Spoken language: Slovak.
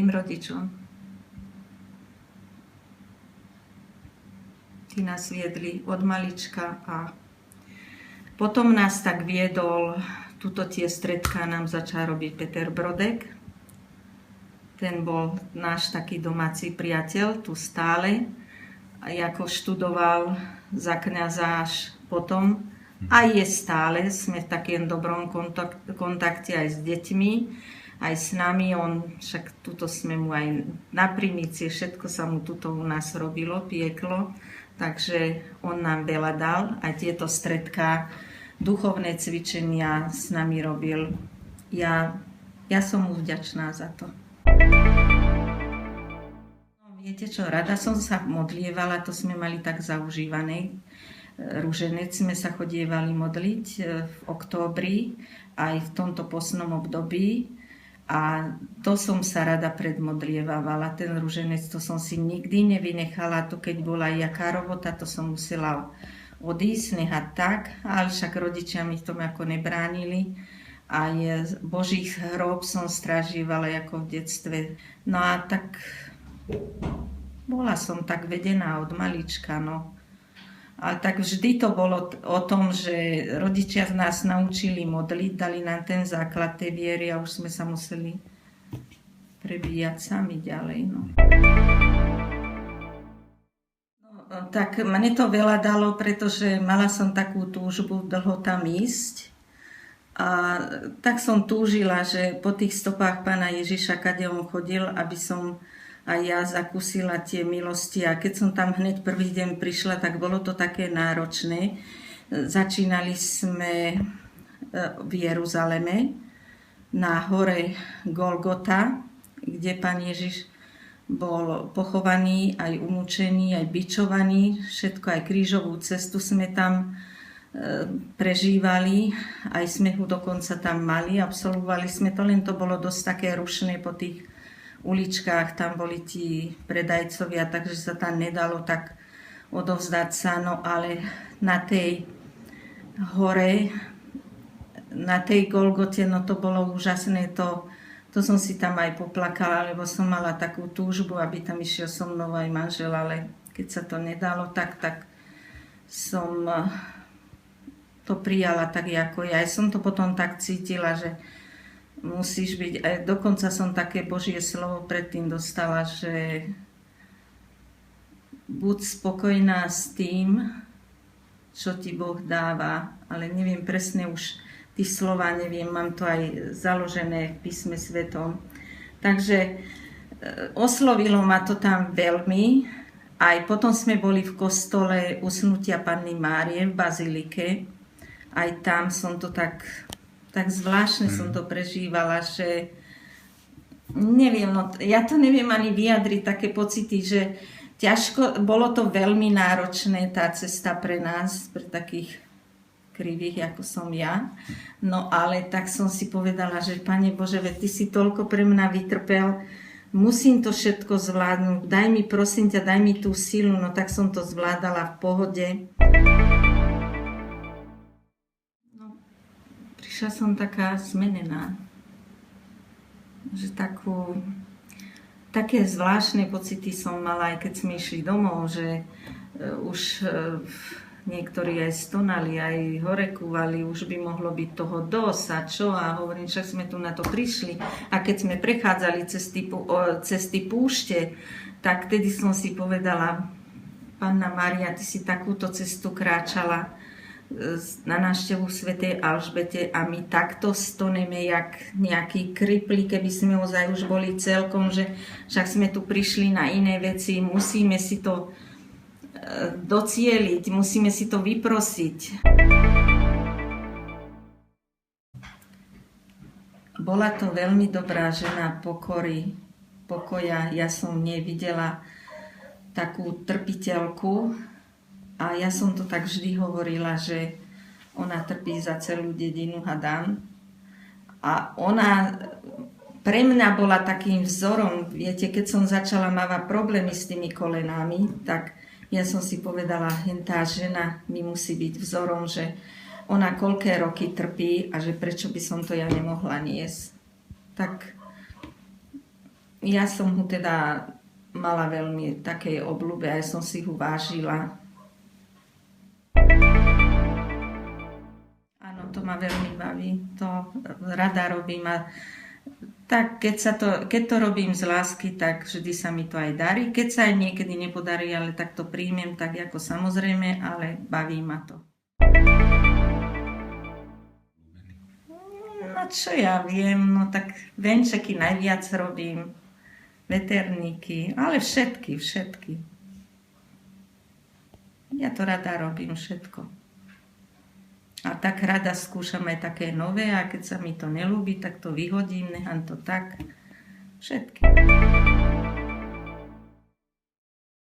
mojim rodičom. Tí nás viedli od malička a potom nás tak viedol, tuto tie stredká nám začal robiť Peter Brodek. Ten bol náš taký domáci priateľ, tu stále. A ako študoval za kňaza až potom, a je stále, sme v takém dobrom kontakte aj s deťmi, aj s nami, však tuto sme mu aj na primicie, všetko sa mu tuto u nás robilo, pieklo, takže on nám veľa dal, aj tieto stredká, duchovné cvičenia s nami robil. Ja som mu vďačná za to. Viete čo, rada som sa modlievala, to sme mali tak zaužívané. Ruženec sme sa chodievali modliť v októbri, aj v tomto postnom období. A to som sa rada predmodlievala. Ten ruženec, to som si nikdy nevynechala. To keď bola jaká robota, to som musela odísť, nehať tak. Ale však rodičia mi v tom ako nebránili. Aj Boží hrob som strážívala ako v detstve. No a tak bola som tak vedená od malička, no. Ale tak vždy to bolo o tom, že rodičia nás naučili modliť, dali nám ten základ tej viery a už sme sa museli prebíjať sami ďalej. No. Tak mne to veľa dalo, pretože mala som takú túžbu dlho tam ísť. A tak som túžila, že po tých stopách Pána Ježiša, kade on chodil, aby som aj ja zakúsila tie milosti. A keď som tam hneď prvý deň prišla, tak bolo to také náročné. Začínali sme v Jeruzaleme na hore Golgota, kde Pán Ježiš bol pochovaný, aj umúčený, aj bičovaný. Všetko, aj krížovú cestu sme tam prežívali. Aj sme ho dokonca tam mali. Absolvovali sme to, len to bolo dosť také rušné po tých uličkách, tam boli tí predajcovia, takže sa tam nedalo tak odovzdať sa, no ale na tej hore, na tej Golgote, no to bolo úžasné, to som si tam aj poplakala, lebo som mala takú túžbu, aby tam išiel so mnou aj manžel, ale keď sa to nedalo, tak som to prijala tak, ako ja. Aj som to potom tak cítila, že musíš byť, aj dokonca som také Božie slovo predtým dostala, že buď spokojná s tým, čo ti Boh dáva, ale neviem presne už tí slova, neviem, mám to aj založené v písme svetom. Takže oslovilo ma to tam veľmi. Aj potom sme boli v kostole Usnutia Panny Márie v Bazilike. Aj tam som to tak zvláštne som to prežívala, že neviem, no, ja to neviem ani vyjadriť, také pocity, že ťažko, bolo to veľmi náročné, tá cesta pre nás, pre takých krivých, ako som ja. No ale tak som si povedala, že Pane Bože, veď Ty si toľko pre mňa vytrpel, musím to všetko zvládnuť, daj mi, prosím ťa, daj mi tú silu, no tak som to zvládala v pohode. Prišla som taká zmenená, že také zvláštne pocity som mala, aj keď sme išli domov, že už niektorí aj stonali, aj horekúvali, už by mohlo byť toho dosť a čo, a hovorím, však sme tu na to prišli. A keď sme prechádzali cez tie púšte, tak tedy som si povedala, Panna Mária, Ty si takúto cestu kráčala na návštevu svätej Alžbete a my takto stoneme jak nejaký kripli, keby sme ozaj už boli celkom, že však sme tu prišli na iné veci, musíme si to docieliť, musíme si to vyprosiť. Bola to veľmi dobrá žena pokoja, ja som v nej videla takú trpiteľku. A ja som to tak vždy hovorila, že ona trpí za celú dedinu, hadám. A ona pre mňa bola takým vzorom. Viete, keď som začala mávať problémy s tými kolenami, tak ja som si povedala, tá žena mi musí byť vzorom, že ona koľké roky trpí a že prečo by som to ja nemohla niesť. Tak Ja som ho teda mala veľmi takej obľúbe, aj som si ho vážila. Áno, to ma veľmi baví, to rada robím a tak keď to robím z lásky, tak vždy sa mi to aj darí. Keď sa aj niekedy nepodarí, ale tak to príjmem tak ako samozrejme, ale baví ma to. No čo ja viem, no tak venčeky najviac robím, veterníky, ale všetky. Ja to rada robím všetko. A tak rada skúšam aj také nové a keď sa mi to nelúbi, tak to vyhodím, nechám to tak. Všetky.